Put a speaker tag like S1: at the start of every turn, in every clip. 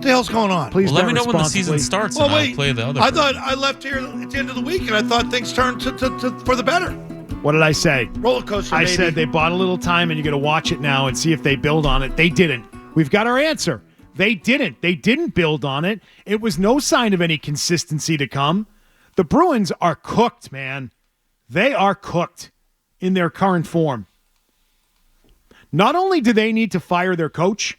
S1: What the hell's going on?
S2: Please
S3: let me know when the season starts and I'll play the other.
S1: I thought I left here at the end of the week and I thought things turned to for the better.
S2: What did I say?
S1: Roller coaster,
S2: I
S1: baby.
S2: said they bought a little time and you got to watch it now and see if they build on it. They didn't. We've got our answer. They didn't. They didn't build on it. It was no sign of any consistency to come. The Bruins are cooked, man. They are cooked in their current form. Not only do they need to fire their coach,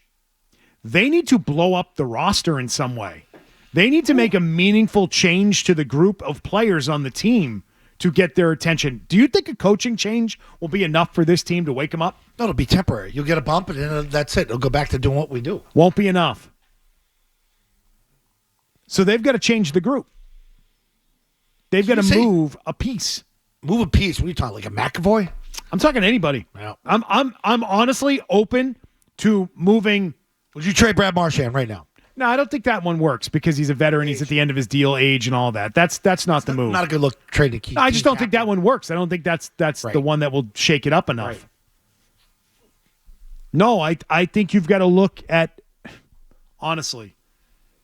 S2: they need to blow up the roster in some way. They need to make a meaningful change to the group of players on the team to get their attention. Do you think a coaching change will be enough for this team to wake them up?
S1: No, it'll be temporary. You'll get a bump, and then that's it. It'll go back to doing what we do.
S2: Won't be enough. So they've got to change the group. They've got to move a piece.
S1: Move a piece? What are you talking, like a McAvoy?
S2: I'm talking to anybody.
S1: Yeah.
S2: I'm honestly open to moving.
S1: Would you trade Brad Marchand right now?
S2: No, I don't think that one works because he's a veteran. He's at the end of his deal, age and all that. That's not the move.
S1: Not a good look trade to keep.
S2: I just don't think that one works. I don't think that's
S1: right.
S2: the one that will shake it up enough.
S1: Right.
S2: No, I think you've got to look at, honestly,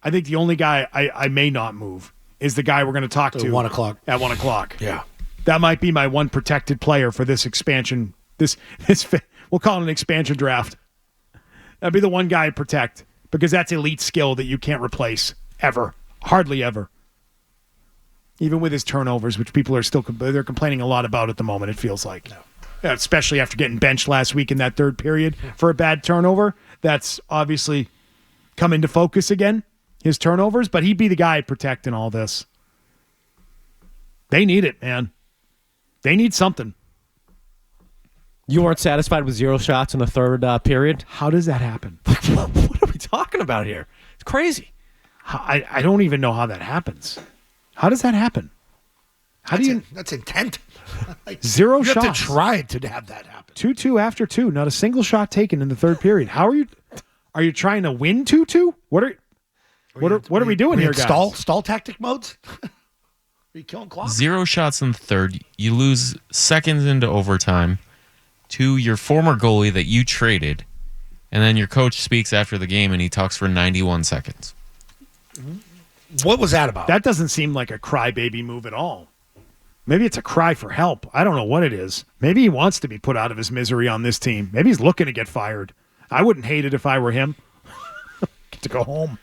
S2: I think the only guy I may not move is the guy we're going to talk to
S1: 1 o'clock.
S2: At 1 o'clock.
S1: Yeah.
S2: That might be my one protected player for this expansion. This we'll call it an expansion draft. That'd be the one guy I protect because that's elite skill that you can't replace ever, hardly ever. Even with his turnovers, which people are still they're complaining a lot about at the moment. It feels like, especially after getting benched last week in that third period for a bad turnover. That's obviously come into focus again. His turnovers, but he'd be the guy I'd protect in all this. They need it, man. They need something.
S4: You weren't satisfied with 0 shots in the third period?
S2: How does that happen?
S4: What are we talking about here? It's crazy.
S2: I don't even know how that happens. How does that happen?
S1: That's intent. Like,
S2: 0 shots.
S1: You have to try to have that happen.
S2: 2-2 after 2. Not a single shot taken in the third period. How are you? Are you trying to win 2-2? What are we doing here, guys?
S1: Stall tactic modes? Are you killing clock?
S3: 0 shots in the third. You lose seconds into overtime to your former goalie that you traded, and then your coach speaks after the game and he talks for 91 seconds.
S1: What was that about?
S2: That doesn't seem like a crybaby move at all. Maybe it's a cry for help. I don't know what it is. Maybe he wants to be put out of his misery on this team. Maybe he's looking to get fired. I wouldn't hate it if I were him. Get to go home.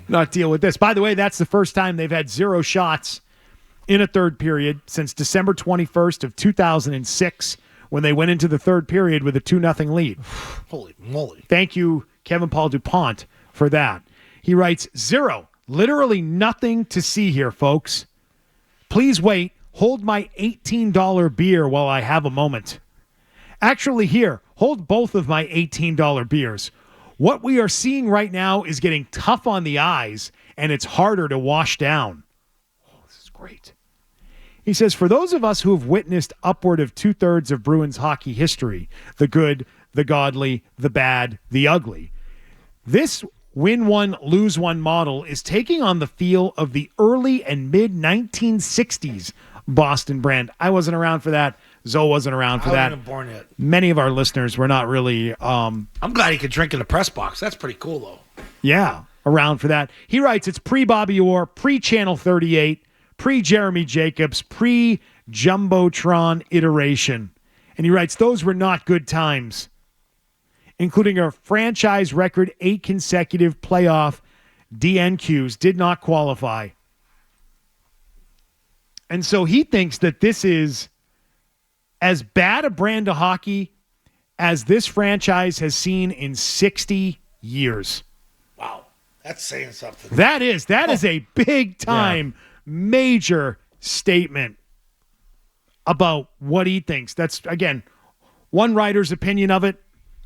S2: Not deal with this. By the way, that's the first time they've had 0 shots in a third period since December 21st of 2006 when they went into the third period with a 2-0 lead.
S1: Holy moly.
S2: Thank you, Kevin Paul DuPont, for that. He writes, 0. Literally nothing to see here, folks. Please wait. Hold my $18 beer while I have a moment. Actually, here, hold both of my $18 beers. What we are seeing right now is getting tough on the eyes, and it's harder to wash down. Oh, this is great. He says, for those of us who have witnessed upward of 2/3 of Bruins hockey history, the good, the godly, the bad, the ugly, this win one, lose one model is taking on the feel of the early and mid-1960s Boston brand. I wasn't around for that. Zoe wasn't around for that.
S1: I wasn't born yet.
S2: Many of our listeners were not really...
S1: I'm glad he could drink in the press box. That's pretty cool, though.
S2: Yeah, around for that. He writes, it's pre-Bobby Orr, pre-Channel 38, pre-Jeremy Jacobs, pre-Jumbotron iteration. And he writes, those were not good times, including a franchise record 8 consecutive playoff DNQs, did not qualify. And so he thinks that this is as bad a brand of hockey as this franchise has seen in 60 years.
S1: Wow. That's saying something.
S2: That is a big time, major statement about what he thinks. That's, again, one writer's opinion of it,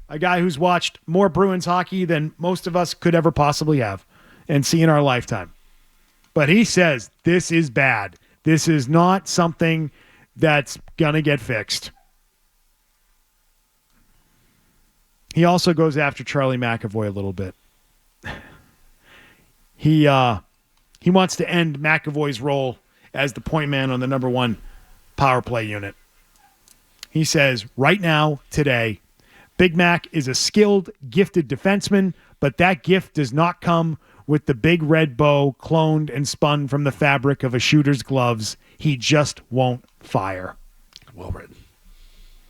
S2: a guy who's watched more Bruins hockey than most of us could ever possibly have and see in our lifetime. But he says this is bad. This is not something that's going to get fixed. He also goes after Charlie McAvoy a little bit. He wants to end McAvoy's role as the point man on the number 1 power play unit. He says, right now, today, Big Mac is a skilled, gifted defenseman, but that gift does not come with the big red bow cloned and spun from the fabric of a shooter's gloves. He just won't fire.
S1: Well written.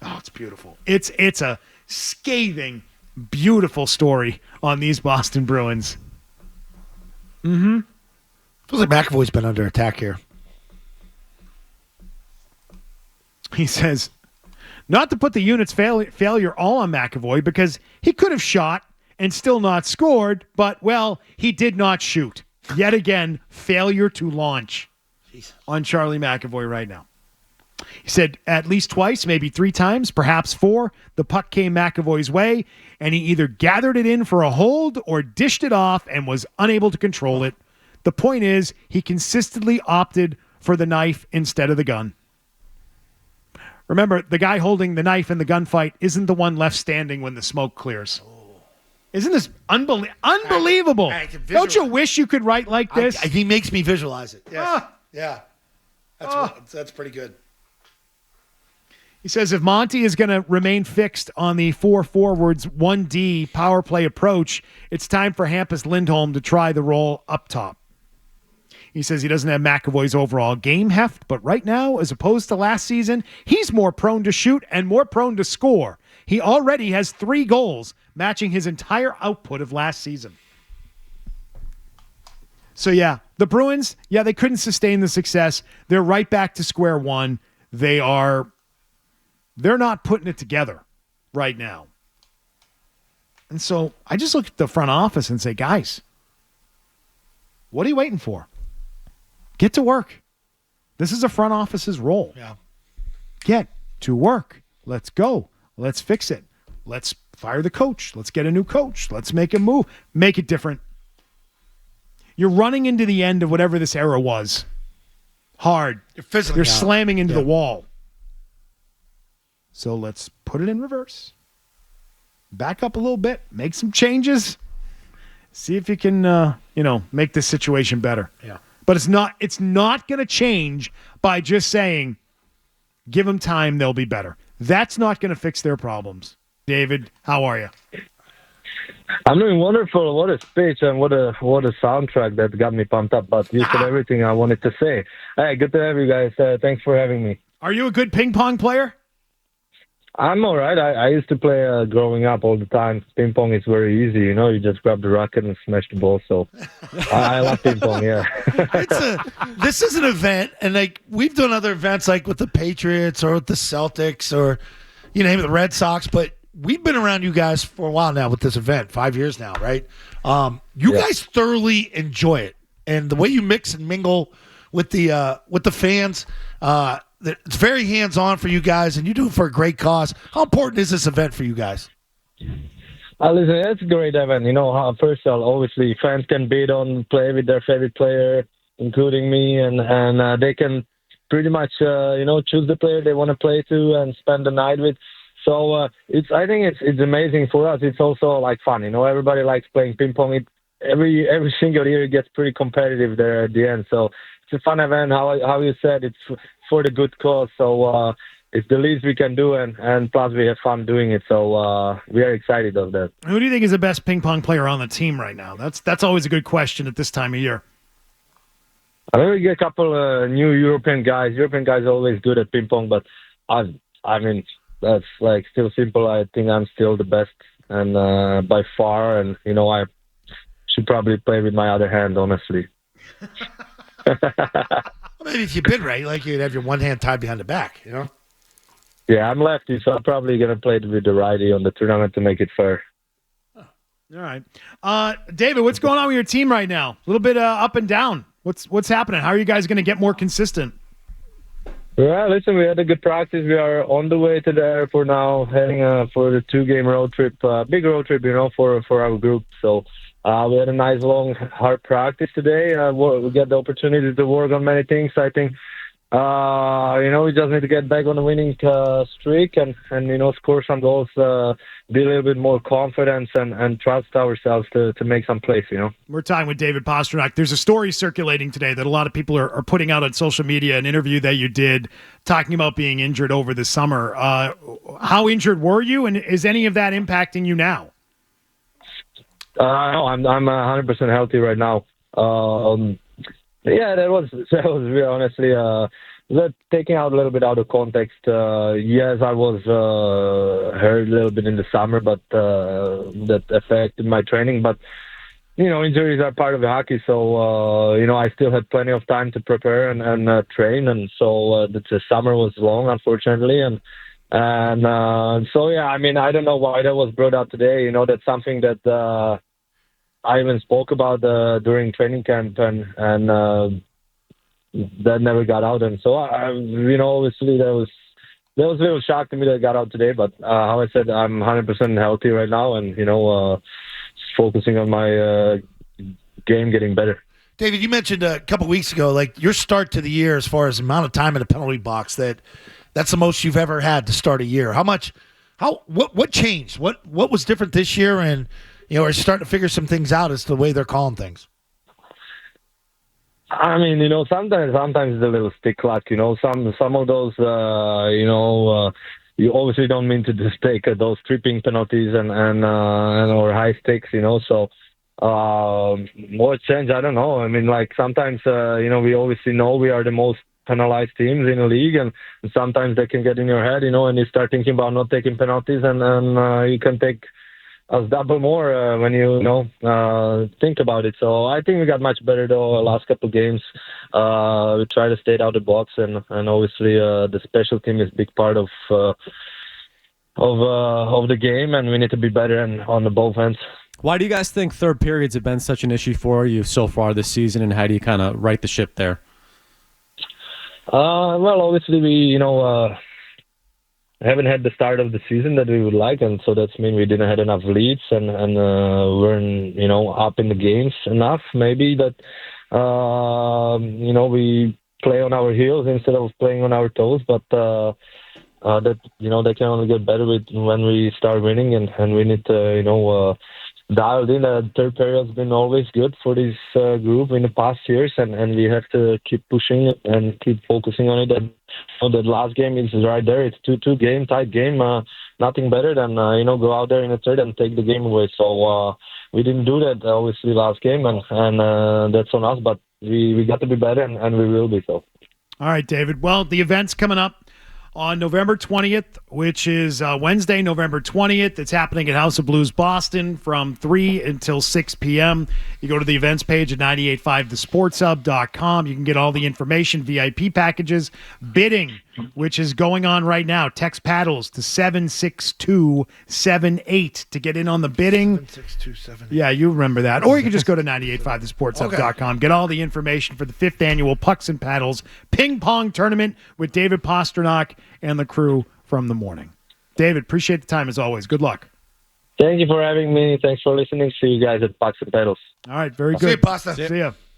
S2: Oh, it's beautiful. It's a scathing, beautiful story on these Boston Bruins.
S1: Feels like McAvoy's been under attack here.
S2: He says, not to put the unit's failure all on McAvoy, because he could have shot and still not scored, but, well, he did not shoot. Yet again, failure to launch on Charlie McAvoy right now. He said at least twice, maybe 3 times, perhaps 4, the puck came McAvoy's way, and he either gathered it in for a hold or dished it off and was unable to control it. The point is, he consistently opted for the knife instead of the gun. Remember, the guy holding the knife in the gunfight isn't the one left standing when the smoke clears. Isn't this unbelievable? Don't you wish you could write like this?
S1: He makes me visualize it. Yes. Yeah. That's pretty good.
S2: He says if Monty is going to remain fixed on the 4 forwards, 1D power play approach, it's time for Hampus Lindholm to try the role up top. He says he doesn't have McAvoy's overall game heft, but right now, as opposed to last season, he's more prone to shoot and more prone to score. He already has 3 goals, matching his entire output of last season. So, yeah, the Bruins, they couldn't sustain the success. They're right back to square one. They're not putting it together right now. And so I just look at the front office and say, guys, what are you waiting for? Get to work. This is a front office's role.
S1: Yeah.
S2: Get to work. Let's go. Let's fix it. Let's fire the coach. Let's get a new coach. Let's make a move. Make it different. You're running into the end of whatever this era was. Hard. You're slamming into the wall. So let's put it in reverse. Back up a little bit. Make some changes. See if you can, make this situation better.
S1: Yeah.
S2: But it's not going to change by just saying, give them time, they'll be better. That's not going to fix their problems. David, how are you?
S5: I'm doing wonderful. What a speech and what a soundtrack that got me pumped up. But you said everything I wanted to say. Hey, good to have you guys. Thanks for having me.
S2: Are you a good ping pong player?
S5: I'm all right. I used to play growing up all the time. Ping pong is very easy. You just grab the racket and smash the ball. So I love ping pong, yeah.
S1: This is an event, and we've done other events like with the Patriots or with the Celtics or you name it, the Red Sox, but we've been around you guys for a while now with this event, 5 years now, right? You guys thoroughly enjoy it, and the way you mix and mingle with the fans, it's very hands-on for you guys, and you do it for a great cause. How important is this event for you guys?
S5: Listen, it's a great event. First of all, obviously, fans can bid on play with their favorite player, including me, and they can pretty much, choose the player they want to play to and spend the night with. So I think it's amazing for us. It's also fun. Everybody likes playing ping pong. Every single year it gets pretty competitive there at the end. So it's a fun event. How you said, it's for the good cause. So it's the least we can do, and plus we have fun doing it. So we are excited of that.
S2: Who do you think is the best ping pong player on the team right now? That's always a good question at this time of year.
S5: I think we get a couple new European guys. European guys are always good at ping pong, but I mean that's still simple. I think I'm still the best, and by far. And I should probably play with my other hand, honestly.
S1: Maybe if you bid right, you'd have your one hand tied behind the back,
S5: Yeah, I'm lefty, so I'm probably going to play with the righty on the tournament to make it fair.
S2: All right. David, what's going on with your team right now? A little bit up and down. What's happening? How are you guys going to get more consistent?
S5: Yeah, listen, we had a good practice. We are on the way to the airport now, heading for the 2-game road trip, big road trip, for our group. So we had a nice, long, hard practice today. We get the opportunity to work on many things. I think, we just need to get back on the winning streak and score some goals, be a little bit more confident and trust ourselves to make some plays,
S2: We're talking with David Pastrnak. There's a story circulating today that a lot of people are putting out on social media, an interview that you did talking about being injured over the summer. How injured were you, and is any of that impacting you now?
S5: No, I'm 100% healthy right now. Yeah, that was really honestly that taking out a little bit out of context. Yes, I was hurt a little bit in the summer, but that affected my training. But injuries are part of the hockey, so I still had plenty of time to prepare and train, and so the summer was long, unfortunately, and so yeah, I mean, I don't know why that was brought up today. That's something that I even spoke about during training camp, and that never got out, and so obviously that was a little shock to me that it got out today. But how I said, I'm 100% healthy right now, and focusing on my game getting better.
S1: David, you mentioned a couple weeks ago, like your start to the year as far as the amount of time in the penalty box, that's the most you've ever had to start a year. What changed? What was different this year? And, are you starting to figure some things out as to the way they're calling things?
S5: I mean, sometimes it's a little stick luck. Some of those, you obviously don't mean to just take those tripping penalties and or high stakes. So what changed? I don't know. I mean, like sometimes, we obviously know we are the most penalized teams in the league, and sometimes they can get in your head, and you start thinking about not taking penalties, and you can take us double more when you think about it. So I think we got much better though last couple of games. We try to stay out of the box, and obviously the special team is a big part of the game, and we need to be better on the both ends.
S4: Why do you guys think third periods have been such an issue for you so far this season, and how do you kind of right the ship there?
S5: Well, obviously we haven't had the start of the season that we would like, and so that's mean we didn't have enough leads and weren't up in the games enough. Maybe that we play on our heels instead of playing on our toes, but that they can only get better when we start winning, and we need to dialed in. Third period has been always good for this group in the past years, and we have to keep pushing and keep focusing on it. And the last game is right there. It's 2-2 game, tight game. Nothing better than go out there in the third and take the game away. So we didn't do that obviously last game, and that's on us. But we got to be better, and we will be so.
S2: All right, David. Well, the event's coming up on November 20th, which is Wednesday, November 20th. It's happening at House of Blues Boston from 3 until 6 p.m. You go to the events page at 985thesportshub.com. You can get all the information, VIP packages, bidding, which is going on right now. Text paddles to 76278 to get in on the bidding.
S1: 76278.
S2: Yeah, you remember that. Or you can just go to 985thesportshub.com. Get all the information for the 5th annual Pucks and Paddles Ping Pong Tournament with David Pastrnak and the crew from the morning. David, appreciate the time as always. Good luck.
S5: Thank you for having me. Thanks for listening. See you guys at Pucks and Paddles.
S2: All right, very good.
S1: See you, Pasta.
S2: See ya.